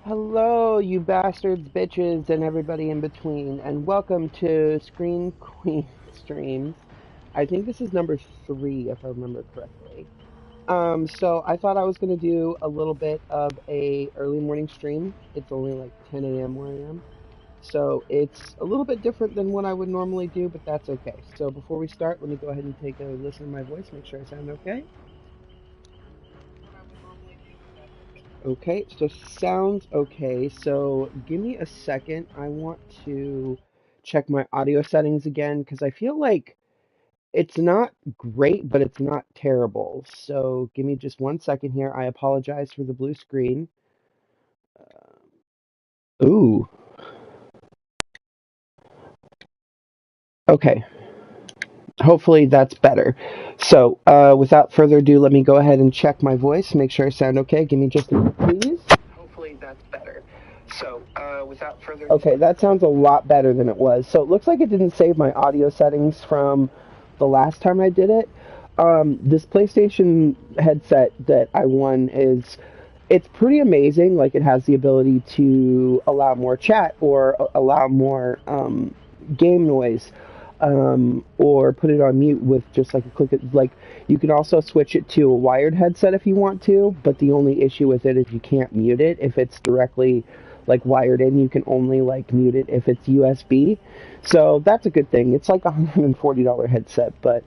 Hello, you bastards, bitches, and everybody in between, and welcome to Screen Queen Streams. I think this is number 3, if I remember correctly. So I thought I was gonna do a little bit of a early morning stream. It's only like 10 a.m. where I am, so it's a little bit different than what I would normally do, but that's okay. So before we start, let me go ahead and take a listen to my voice, make sure I sound okay. Okay, so sounds okay. So give me a second. I want to check my audio settings again because I feel like it's not great, but it's not terrible. So give me just one second here. I apologize for the blue screen. Ooh, okay. Hopefully that's better. So without further ado, let me go ahead and check my voice, make sure I sound okay. Give me just a minute, please. Hopefully that's better. So, without further okay, that sounds a lot better than it was. So it looks like it didn't save my audio settings from the last time I did it. This PlayStation headset that I won it's pretty amazing. Like it has the ability to allow more chat or allow more game noise, or put it on mute with just like a click. Like you can also switch it to a wired headset if you want to, but the only issue with it is you can't mute it if it's directly like wired in. You can only like mute it if it's USB. So that's a good thing. It's like $140 headset, but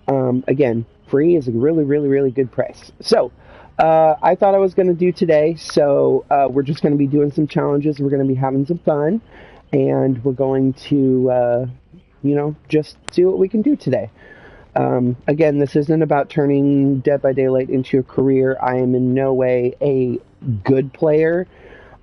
again, free is a really, really, really good price. So I thought I was going to do today. So we're just going to be doing some challenges. We're going to be having some fun, and we're going to just see what we can do today. Again, this isn't about turning Dead by Daylight into a career. I am in no way a good player.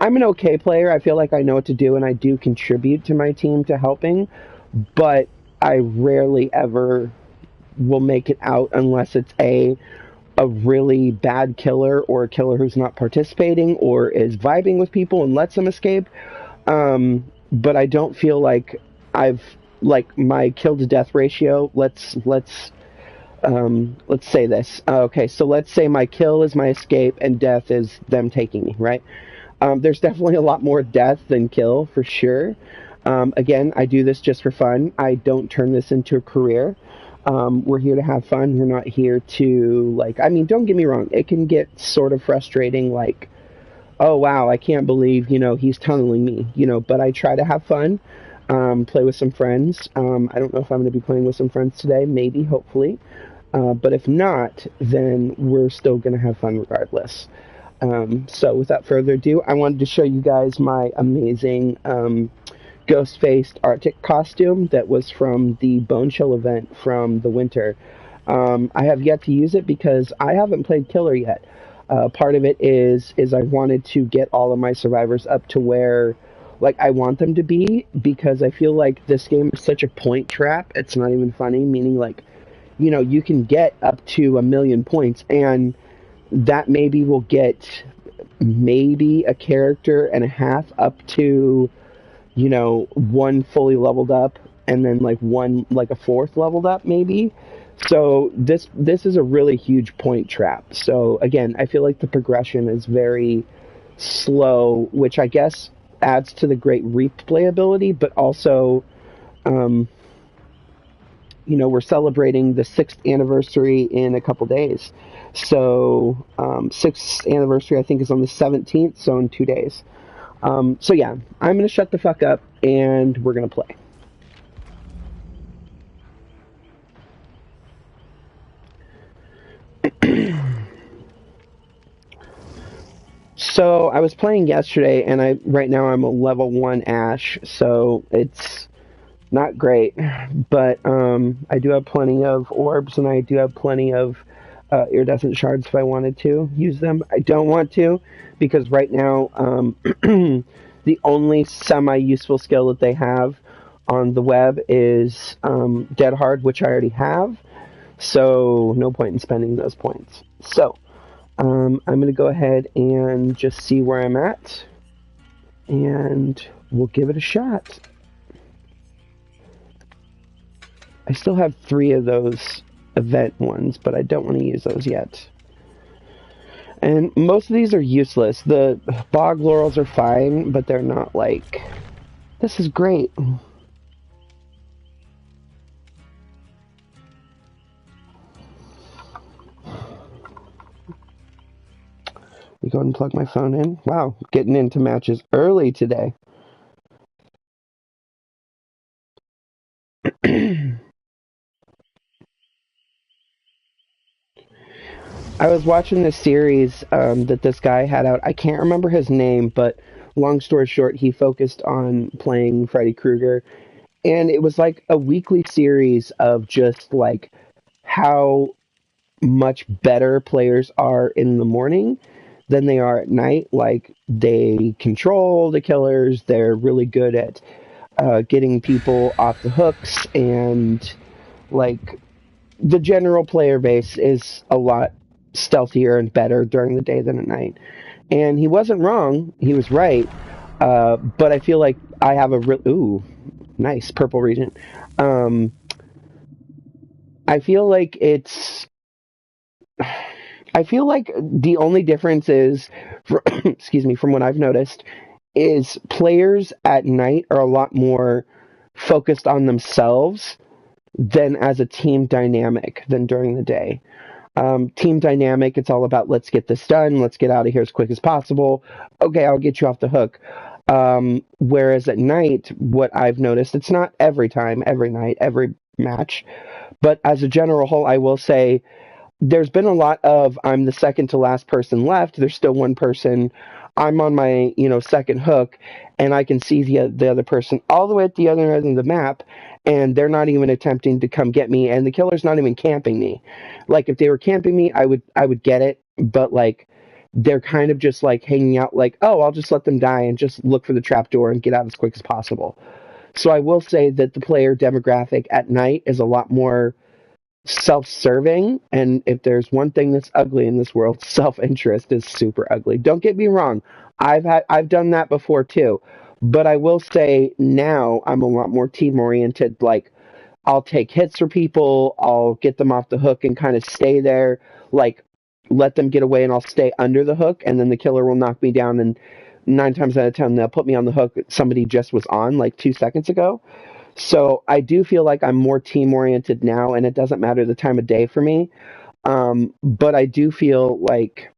I'm an okay player. I feel like I know what to do, and I do contribute to my team to helping, but I rarely ever will make it out unless it's a really bad killer or a killer who's not participating or is vibing with people and lets them escape. But I don't feel like I've like my kill to death ratio. Let's say this. Okay, so let's say my kill is my escape and death is them taking me. Right. There's definitely a lot more death than kill for sure. Again, I do this just for fun. I don't turn this into a career. We're here to have fun. We're not here to like. I mean, don't get me wrong. It can get sort of frustrating. Like, oh wow, I can't believe he's tunneling me. But I try to have fun. Play with some friends. I don't know if I'm going to be playing with some friends today. Maybe, hopefully. But if not, then we're still going to have fun regardless. So without further ado, I wanted to show you guys my amazing ghost-faced Arctic costume that was from the Bone Chill event from the winter. I have yet to use it because I haven't played Killer yet. Part of it is I wanted to get all of my survivors up to where like I want them to be, because I feel like this game is such a point trap. It's not even funny, meaning like you can get up to 1,000,000 points, and that maybe will get maybe a character and a half up to one fully leveled up, and then like one like a fourth leveled up maybe. So this is a really huge point trap. So again, I feel like the progression is very slow, which I guess adds to the great replayability, but also um, we're celebrating the 6th anniversary in a couple days. So 6th anniversary I think is on the 17th, so in 2 days. So yeah, I'm gonna shut the fuck up and we're gonna play. So I was playing yesterday, and right now I'm a level 1 Ash, so it's not great, but I do have plenty of orbs, and I do have plenty of iridescent shards if I wanted to use them. I don't want to, because right now the only semi-useful skill that they have on the web is Dead Hard, which I already have, so no point in spending those points. So I'm going to go ahead and just see where I'm at, and we'll give it a shot. I still have 3 of those event ones, but I don't want to use those yet. And most of these are useless. The bog laurels are fine, but they're not like, this is great. We go ahead and plug my phone in. Wow, getting into matches early today. I was watching this series that this guy had out. I can't remember his name, but long story short, he focused on playing Freddy Krueger. And it was like a weekly series of just like how much better players are in the morning than they are at night. Like they control the killers, they're really good at getting people off the hooks, and like the general player base is a lot stealthier and better during the day than at night. And he wasn't wrong; he was right. But I feel like I have a ooh, nice purple region. Um, I feel like it's. I feel like the only difference is, excuse me, from what I've noticed, is players at night are a lot more focused on themselves than as a team dynamic than during the day. Team dynamic, it's all about let's get this done, let's get out of here as quick as possible. Okay, I'll get you off the hook. Whereas at night, what I've noticed, it's not every time, every night, every match, but as a general whole, I will say there's been a lot of I'm the second to last person left. There's still one person. I'm on my second hook, and I can see the other person all the way at the other end of the map, and they're not even attempting to come get me, and the killer's not even camping me. Like if they were camping me, I would get it, but like they're kind of just like hanging out, like oh I'll just let them die and just look for the trapdoor and get out as quick as possible. So I will say that the player demographic at night is a lot more self-serving, and if there's one thing that's ugly in this world, self-interest is super ugly. Don't get me wrong, I've done that before too, but I will say now I'm a lot more team oriented. Like I'll take hits for people, I'll get them off the hook and kind of stay there, like let them get away and I'll stay under the hook, and then the killer will knock me down, and 9 times out of 10 they'll put me on the hook somebody just was on like 2 seconds ago. So I do feel like I'm more team oriented now, and it doesn't matter the time of day for me. But I do feel like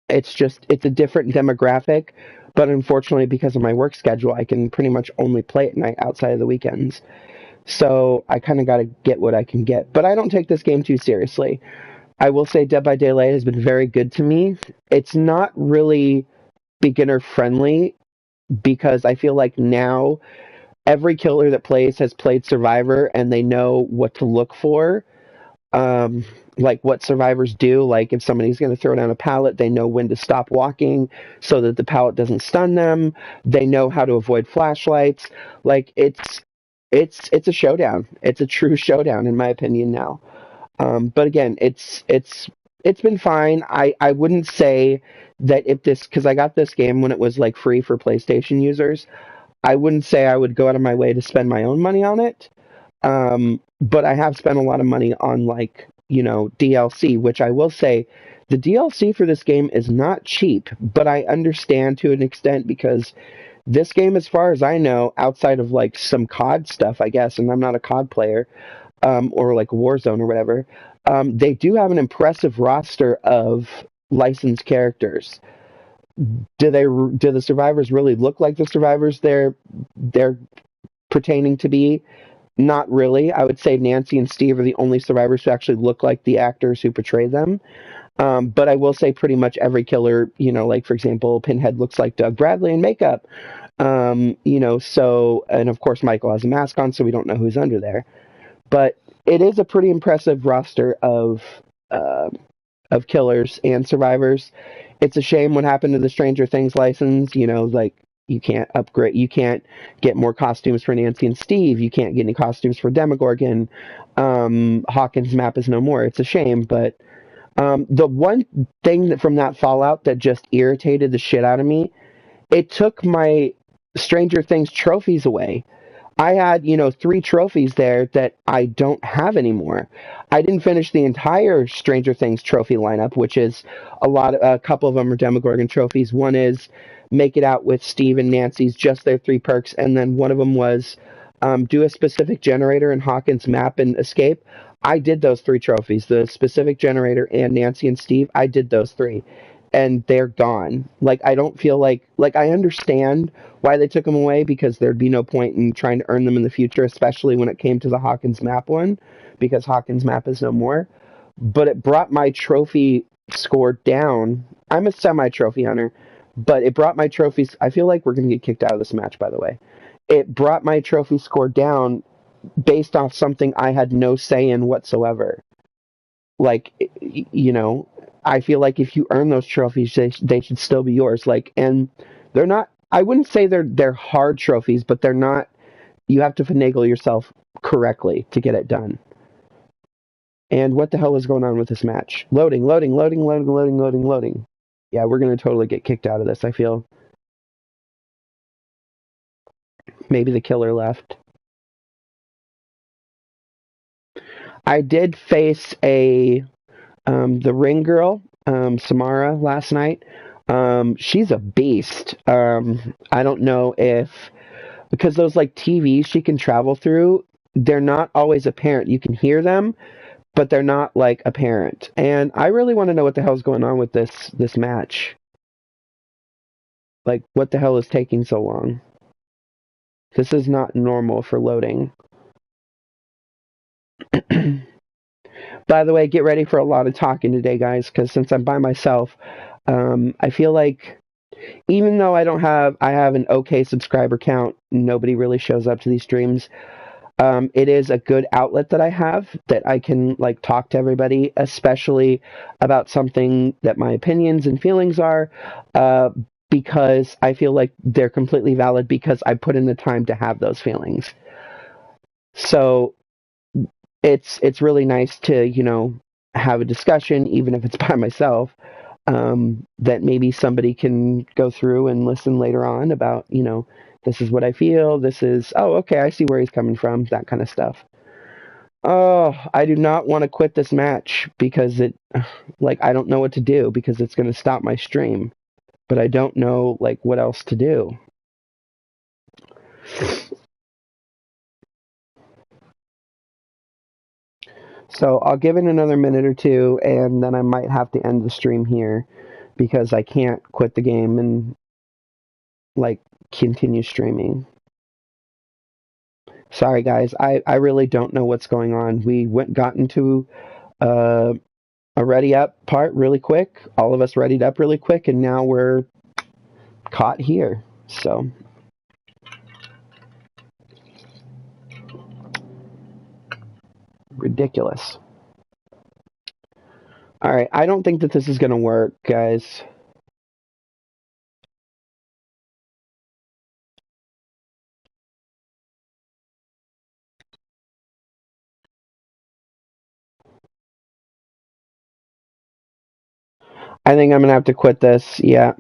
it's a different demographic. But unfortunately, because of my work schedule, I can pretty much only play at night outside of the weekends. So I kind of got to get what I can get. But I don't take this game too seriously. I will say Dead by Daylight has been very good to me. It's not really beginner friendly because I feel like now every killer that plays has played Survivor and they know what to look for. Um, like what survivors do. Like if somebody's going to throw down a pallet, they know when to stop walking so that the pallet doesn't stun them. They know how to avoid flashlights. Like it's a showdown. It's a true showdown in my opinion now. But again, it's been fine. I wouldn't say that if this because I got this game when it was like free for PlayStation users. I wouldn't say I would go out of my way to spend my own money on it. But I have spent a lot of money on like, DLC, which I will say the DLC for this game is not cheap, but I understand to an extent because this game, as far as I know, outside of like some COD stuff, I guess, and I'm not a COD player, or like Warzone or whatever, they do have an impressive roster of licensed characters. Do the survivors really look like the survivors they're pertaining to be? Not really. I would say Nancy and Steve are the only survivors who actually look like the actors who portray them. But I will say pretty much every killer, like for example, Pinhead looks like Doug Bradley in makeup. So, and of course Michael has a mask on, so we don't know who's under there. But it is a pretty impressive roster uh, of killers and survivors. It's a shame what happened to the Stranger Things license. Like you can't upgrade, you can't get more costumes for Nancy and Steve. You can't get any costumes for Demogorgon. Hawkins' map is no more. It's a shame, but the one thing from that Fallout that just irritated the shit out of me, it took my Stranger Things trophies away. I had, 3 trophies there that I don't have anymore. I didn't finish the entire Stranger Things trophy lineup, which is a couple of them are Demogorgon trophies. One is make it out with Steve and Nancy's just their 3 perks, and then one of them was do a specific generator in Hawkins' map and escape. I did those 3 trophies, the specific generator and Nancy and Steve. I did those 3, and they're gone. Like I don't feel like I understand why they took them away because there'd be no point in trying to earn them in the future, especially when it came to the Hawkins map one, because Hawkins map is no more. But it brought my trophy score down. I'm a semi trophy hunter, but it brought my trophies. I feel like we're going to get kicked out of this match, by the way. It brought my trophy score down based off something I had no say in whatsoever. Like, I feel like if you earn those trophies, they should still be yours. Like, and they're not. I wouldn't say they're hard trophies, but they're not. You have to finagle yourself correctly to get it done. And what the hell is going on with this match? Loading, loading, loading, loading, loading, loading, loading. Yeah, we're gonna totally get kicked out of this. I feel maybe the killer left. I did face the ring girl, Samara, last night. She's a beast. I don't know if because those like TVs she can travel through, they're not always apparent. You can hear them, but they're not like apparent. And I really want to know what the hell's going on with this match. Like, what the hell is taking so long? This is not normal for loading. By the way, get ready for a lot of talking today, guys, because since I'm by myself, I feel like even though I have an okay subscriber count, nobody really shows up to these streams. It is a good outlet that I have that I can like talk to everybody, especially about something that my opinions and feelings are, because I feel like they're completely valid because I put in the time to have those feelings. So it's really nice to have a discussion, even if it's by myself. That maybe somebody can go through and listen later on about this is what I feel. This is oh okay, I see where he's coming from. That kind of stuff. Oh, I do not want to quit this match because it like I don't know what to do because it's going to stop my stream, but I don't know like what else to do. So I'll give it another minute or two, and then I might have to end the stream here because I can't quit the game and like continue streaming. Sorry guys, I really don't know what's going on. We got into uh, a ready up part really quick. All of us readied up really quick, and now we're caught here. So ridiculous. All right, I don't think that this is going to work, guys. I think I'm going to have to quit this. Yeah.